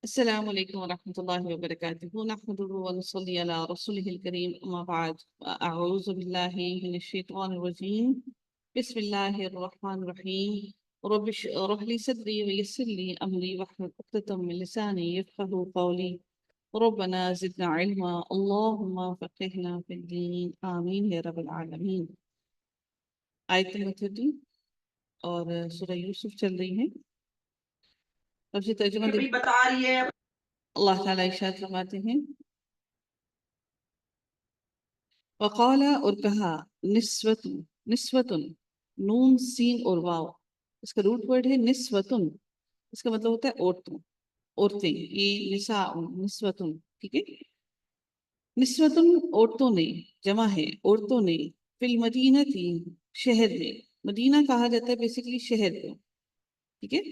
السلام عليكم ورحمة الله وبركاته. نحمده ونصلي على رسوله الكريم، أما بعد. أعوذ بالله من الشيطان الرجيم. بسم الله الرحمن الرحيم. رب اشرح لي صدري ويسر لي أمري واحلل عقدة من لساني يفقهوا قولي. ربنا زدنا علما، اللهم فقهنا في الدين، آمين يا رب العالمين. آیت نمبر 30 اور سورہ یوسف چل رہی ہے. اب سے ترجمہ بتا رہی ہے. اللہ تعالیٰ ارشاد فرماتے ہیں وقال اور کہا نسوتن. نسوتن نون سین اور واو، اس کا روٹ ورڈ ہے نسوتن. اس کا مطلب ہوتا ہے عورتوں، عورتیں. یہ نساء نسوتن، ٹھیک ہے. نسوتن عورتوں نے، جمع ہے عورتوں نے. فی المدینہ تھی شہر میں. مدینہ کہا جاتا ہے بیسیکلی شہر کو، ٹھیک ہے.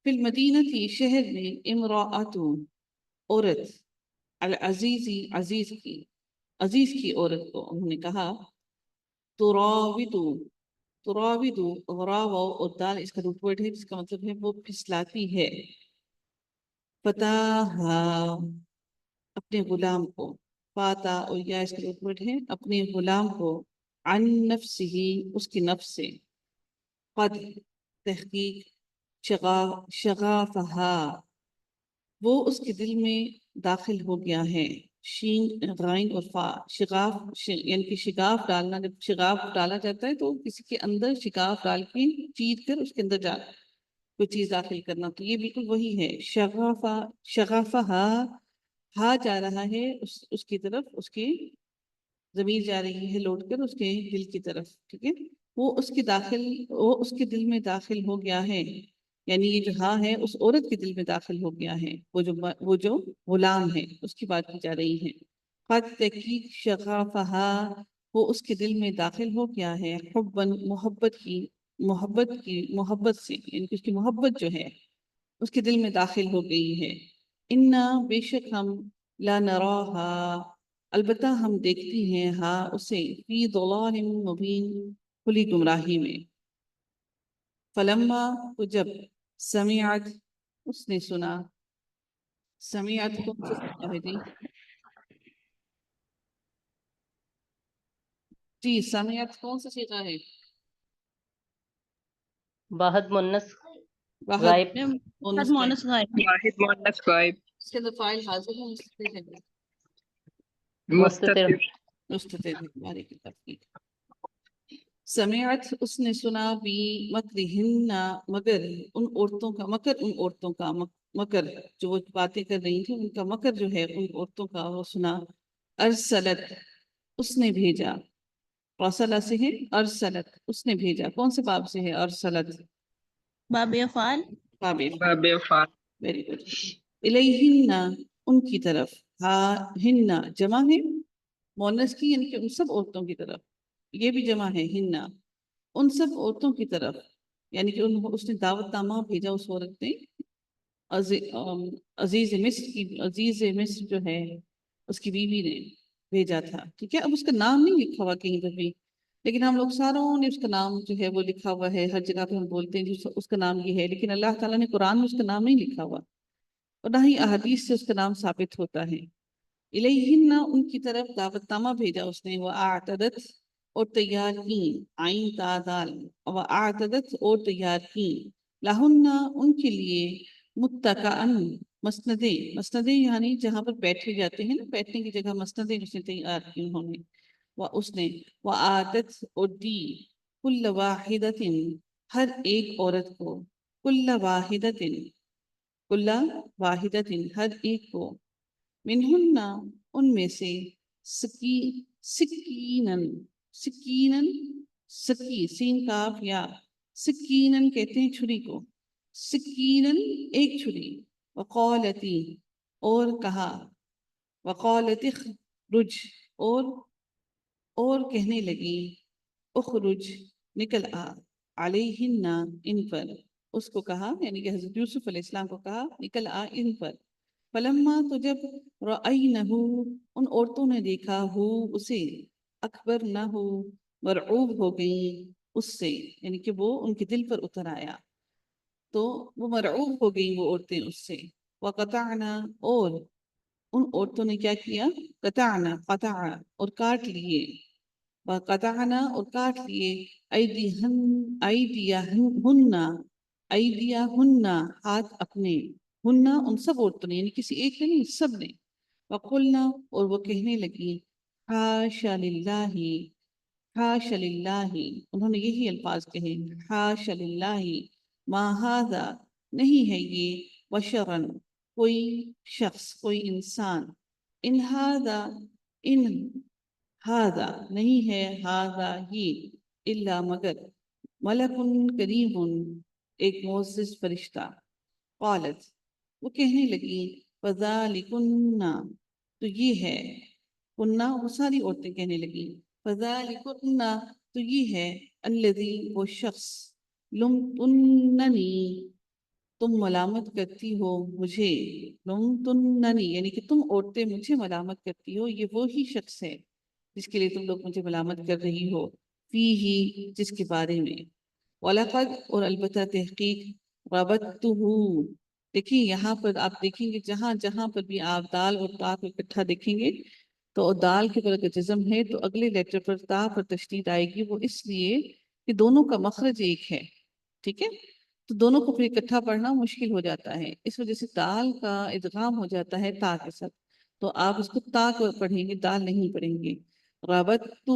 فی المدینہ تھی شہر میں امراۃ عورت. العزیزی عزیز کی، عزیز کی عورت کو انہوں نے کہا تراودو. تراودو غرا واو اور دال اس کا روٹ ورڈ ہے جس کا مطلب ہے وہ پھسلاتی ہے. فتاہا اپنے غلام کو. فاتا اور یا اس کا روٹ ورڈ ہے اپنے غلام کو. عن نفسہ اس کی نفس سے. قد تحقیق شغافہا وہ اس کے دل میں داخل ہو گیا ہے. شین غائن اور فا شغاف یعنی کہ شگاف ڈالنا. جب شگاف ڈالا جاتا ہے تو کسی کے اندر شگاف ڈال کے چیر کر اس کے اندر جا کوئی چیز داخل کرنا، تو یہ بالکل وہی ہے. شغافہ ہا جا رہا ہے اس کی طرف، اس کی ضمیر جا رہی ہے لوٹ کر اس کے دل کی طرف، ٹھیک ہے. وہ اس کے دل میں داخل ہو گیا ہے، یعنی یہ جو ہاں ہے اس عورت کے دل میں داخل ہو گیا ہے. وہ جو غلام ہے اس کی بات کی جا رہی ہے. قد تحقیق شغافہا وہ اس کے دل میں داخل ہو گیا ہے. حباً محبت سے، یعنی کہ اس کی محبت جو ہے اس کے دل میں داخل ہو گئی ہے. انا بے شک ہم لا نراہا البتہ ہم دیکھتی ہیں ہاں اسے فی ضلال مبین کھلی گمراہی میں. فلما تو جب سمعت اس نے سنا. سمعت کون سے سنا ہے جی سمعت کون سا سیغہ ہے؟ واحد مونس واحد غائب. مونس مونس غائب. واحد مؤنث غائب. اس کے اندر فاعل حاضر ہے مستتر ہے؟ مستتر. مستتر ہے. ہماری تحقیق. سمعت اس نے سنا بھی مکرہن مگر ان عورتوں کا، مکر ان عورتوں کا، مکر جو وہ باتیں کر رہی تھیں ان کا مکر جو ہے ان عورتوں کا وہ سنا. ارسلت اس نے بھیجا. رسل سے ہے ارسلت اس نے بھیجا. کون سے باب سے ہے ارسلت؟ باب افعال. باب باب افعال. Very good. الیہن ان کی طرف. ہاں ہن جمع ہے مونس کی، یعنی کہ ان سب عورتوں کی طرف. یہ بھی جمع ہے ہننا، ان سب عورتوں کی طرف. یعنی کہ اس نے دعوت نامہ بھیجا اس عورت نے عزیز مصر جو ہے اس کی بیوی نے بھیجا تھا، ٹھیک ہے. اب اس کا نام نہیں لکھا ہوا کہیں پر بھی، لیکن ہم لوگ ساروں نے اس کا نام جو ہے وہ لکھا ہوا ہے. ہر جگہ پہ ہم بولتے ہیں اس کا نام یہ ہے، لیکن اللہ تعالیٰ نے قرآن میں اس کا نام نہیں لکھا ہوا اور نہ ہی احادیث سے اس کا نام ثابت ہوتا ہے. الیہن ان کی طرف دعوت نامہ بھیجا اس نے. وہ اعتدت اور تیار کی، عین تا دال. وہ اعتدت اور تیار کی، لہن ان کے لیے، متکئن مسندیں. مسندیں یعنی جہاں پر بیٹھے جاتے ہیں نا، بیٹھنے کی جگہ مسندیں اس نے تیار کی انہوں نے. وہ عادت اور دی کل واحدت ہر ایک عورت کو. کل واحدت کل واحدت ہر ایک کو. منہن ان میں سے سکینن سکی سین کاف یا سکینن کہتے ہیں چھری کو. سکینن ایک چھری. وقالتی اور کہا. وقالت اخرج اور کہنے لگی اخرج نکل آ. علیہن ان پر اس کو کہا، یعنی کہ حضرت یوسف علیہ السلام کو کہا نکل آ ان پر. فلما تو جب رأینہ ان عورتوں نے دیکھا ہو اسے، اکبر نہ ہو مرعوب ہو گئیں اس سے، یعنی کہ وہ ان کے دل پر اتر آیا تو وہ مرعوب ہو گئیں وہ عورتیں اس سے. وقطعنا اور ان عورتوں نے کیا کیا، قطعنا قطع اور کاٹ لیے، وقطعنا اور کاٹ لیے، ایدیہن ہاتھ اپنے، ہن ان سب عورتوں نے، یعنی کسی ایک نے نہیں، سب نے، وقلنا اور وہ کہنے لگی، حاشا للہ، حاشا للہ، انہوں نے یہی الفاظ کہے، حاشا للہ، ما ھذا نہیں ہے یہ، بشرن کوئی شخص، کوئی انسان، ان ھذا ان ھذا نہیں ہے، ھذا یہ، الا مگر، ملک کریم ایک معزز فرشتہ، قالت وہ کہنے لگی، فذالکن تو یہ ہے، کننا وہ ساری عورتیں کہنے لگی، فذالکن تو یہ ہے، الذی وہ شخص، لمتننی تم ملامت کرتی ہو مجھے، لمتننی یعنی کہ تم عورتیں مجھے ملامت کرتی ہو، یہ وہی شخص ہے جس کے لیے تم لوگ مجھے ملامت کر رہی ہو، فیہ جس کے بارے میں، وَلَقَدْ اور البتہ تحقیق، ربطتہ دیکھیں یہاں پر آپ دیکھیں گے جہاں جہاں پر بھی آپ دال اور تا کو اکٹھا دیکھیں گے تو دال کے پر اگر جزم ہے تو اگلے لیٹر پر تا پر تشدید آئے گی، وہ اس لیے کہ دونوں کا مخرج ایک ہے، ٹھیک ہے، تو دونوں کو پھر اکٹھا پڑھنا مشکل ہو جاتا ہے، اس وجہ سے دال کا ادغام ہو جاتا ہے تا کے ساتھ، تو آپ اس کو تا کو پڑھیں گے، دال نہیں پڑھیں گے، ربطتہ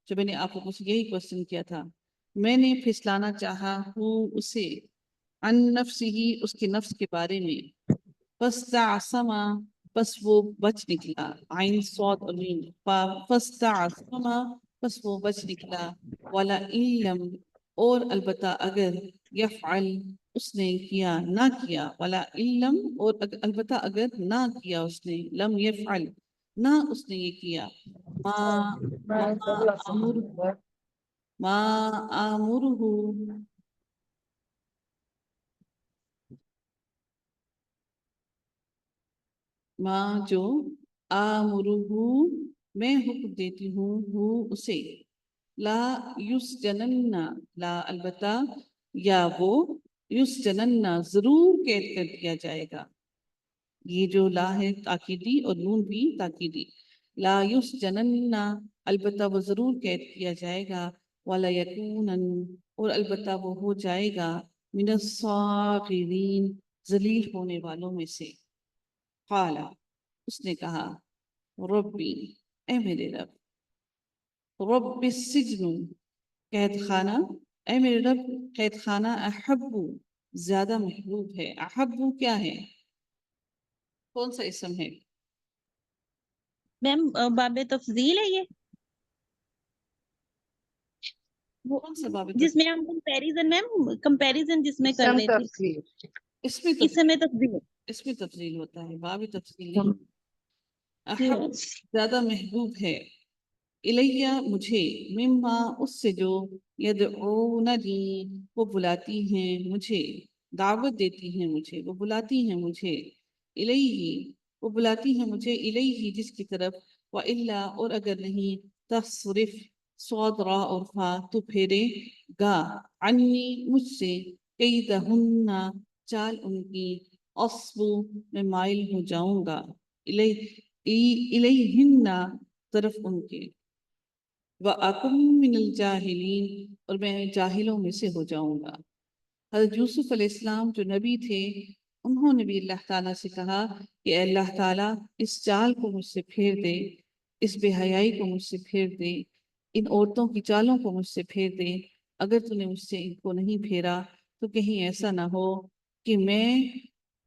جو میں نے آپ کو یہی کوشچن کیا تھا، میں نے پھسلانا چاہا ہوں اسے، عن نفسہ اس کے نفس کے بارے میں، فاستعصم بس وہ بچ نکلا، عین صاد اور میم، فاستعصم بس وہ بچ نکلا، ولا لم اور البتہ اگر، یفعل اس نے کیا نہ کیا، ولا لم اور البتہ اگر نہ کیا اس نے، لم یفعل نہ اس نے یہ کیا، ما ما امر ما آمرہ ماں جو، آمرہ میں حکم دیتی ہوں اسے، لا یسجنن لا البتہ یا وہ، یسجنن ضرور قید کر دیا جائے گا، یہ جو لا ہے تاکیدی اور نون بھی تاکیدی، لا یسجنن البتہ وہ ضرور قید کیا جائے گا، ولا یکونن اور البتہ وہ ہو جائے گا، من الصاغرین ذلیل ہونے والوں میں سے، قال اس نے کہا، ربی اے میرے رب، رب السجن قید خانہ، اے میرے رب قید خانہ، احب زیادہ محبوب ہے، احب کیا ہے، کون سا اسم ہے، میم باب تفضیل ہے یہ، وہ کون سا باب جس میں تفضیل، ہم کمپیریزن، میم کمپیریزن جس میں کر رہے تھے، اس میں اس میں تفضیل اس میں تفضیل ہوتا ہے، باب تفضیل نہیں، جی احب زیادہ محبوب ہے، الیہ مجھے، مما اس سے جو، یدعوننی وہ بلاتی ہیں مجھے، دعوت دیتی ہیں مجھے، وہ بلاتی ہیں مجھے، الیہ وہ بلاتی ہیں مجھے، الیہ جس کی طرف، وَإِلَّا اور اگر نہیں، تصرف صاد را اور فا تو پھیرے گا، عنی مجھ سے، کیدہن چال ان کی، اصبو میں مائل ہو جاؤں گا، الیہن طرف ان کے، وَأَكُن مِّنَ الْجَاهِلِينَ اور میں جاہلوں میں سے ہو جاؤں گا۔ حضرت یوسف علیہ السلام جو نبی تھے، انہوں نے بھی اللہ تعالیٰ سے کہا کہ اے اللہ تعالیٰ اس چال کو مجھ سے پھیر دے، اس بے حیائی کو مجھ سے پھیر دے، ان عورتوں کی چالوں کو مجھ سے پھیر دے، اگر تو نے مجھ سے ان کو نہیں پھیرا تو کہیں ایسا نہ ہو کہ میں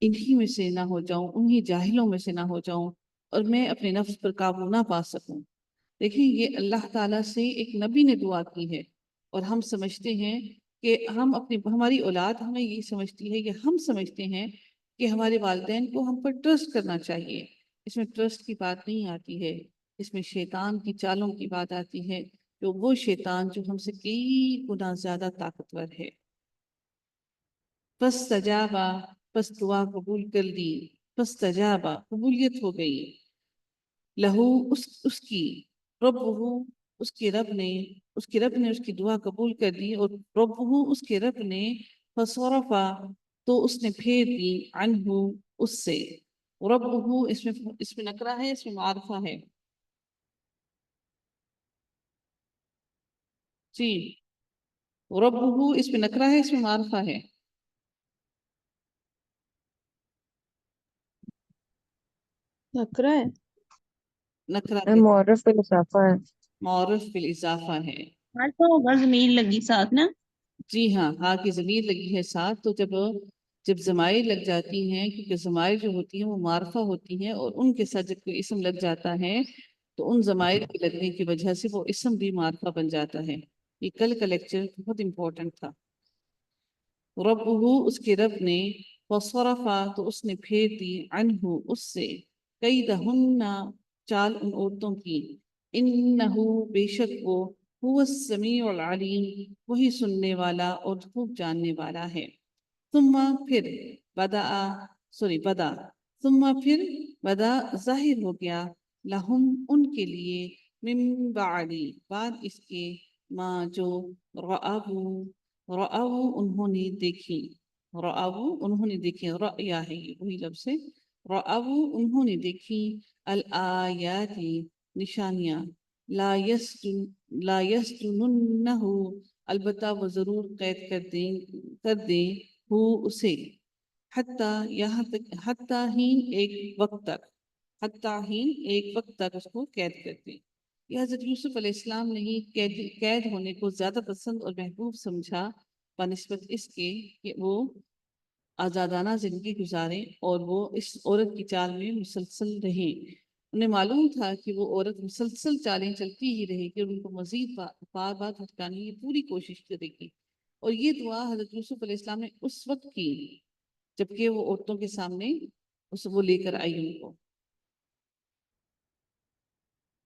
انہی میں سے نہ ہو جاؤں، انہی جاہلوں میں سے نہ ہو جاؤں اور میں اپنے نفس پر قابو نہ پا سکوں۔ دیکھیں یہ اللہ تعالیٰ سے ایک نبی نے دعا کی ہے، اور ہم سمجھتے ہیں کہ ہماری اولاد ہمیں یہ سمجھتی ہے، یا ہم سمجھتے ہیں کہ ہمارے والدین کو ہم پر ٹرسٹ کرنا چاہیے، اس میں ٹرسٹ کی بات نہیں آتی ہے، اس میں شیطان کی چالوں کی بات آتی ہے، جو وہ شیطان جو ہم سے کئی گنا زیادہ طاقتور ہے۔ فاستجابا پس دعا قبول کر لی، فاستجابا قبولیت ہو گئی، لہو اس کی، ربہ اس کے رب نے اس کی دعا قبول کر لی، اور ربہ اس کے رب نے، فصرفا تو اس نے پھیر دی عنہ اس سے. ربہ اس میں نکرہ ہے، اس میں معرفہ ہے. جی ربہ اس میں نکرہ ہے، اس میں معرفہ ہے. نکرہ ہے. نکرہ ہے، معرف بالاضافہ ہے. معرف بالاضافہ ہے. معرفہ ہوگا ضمیر لگی ساتھ نا. جی ہاں، ہاں کی ضمیر لگی ہے ساتھ. تو جب ضمائر لگ جاتی ہیں، کیونکہ ضمائر جو ہوتی ہیں وہ معرفہ ہوتی ہیں، اور ان کے ساتھ جب کوئی اسم لگ جاتا ہے تو ان ضمائر کے لگنے کی وجہ سے وہ اسم بھی معرفہ بن جاتا ہے. یہ کل کا لیکچر بہت امپورٹنٹ تھا. ربہ اس کے رب نے، فصرفا تو اس نے پھیر دی عنہ اس سے، کیدہن چال ان عورتوں کی، انہو بے شک وہ، هو السمیع العلیم وہی سننے والا اور خوب جاننے والا ہے. ثم پھر بدا ثم پھر بدا ظاہر ہو گیا، لہم ان کے لیے، من بعد اس کے، ما جو رأو انہوں نے دیکھی، انہوں نے دیکھی، رأیا ہے یہ وہی لفظ ہے. رأو انہوں نے دیکھی، الآیات نشانیاں، لا یسجننہ البتہ وہ ضرور قید کر دیں ہو اسے، حتیٰ ہی ایک وقت تک اس کو قید کر دیں. یہ حضرت یوسف علیہ السلام نے ہی قید ہونے کو زیادہ پسند اور محبوب سمجھا بنسبت اس کے کہ وہ آزادانہ زندگی گزاریں اور وہ اس عورت کی چال میں مسلسل رہیں. انہیں معلوم تھا کہ وہ عورت مسلسل چالیں چلتی ہی رہے گی اور ان کو مزید بار بار بھٹکانے کی پوری کوشش کرے گی. اور یہ دعا حضرت یوسف علیہ السلام نے اس وقت کی جبکہ وہ عورتوں کے سامنے وہ لے کر آئی ان کو.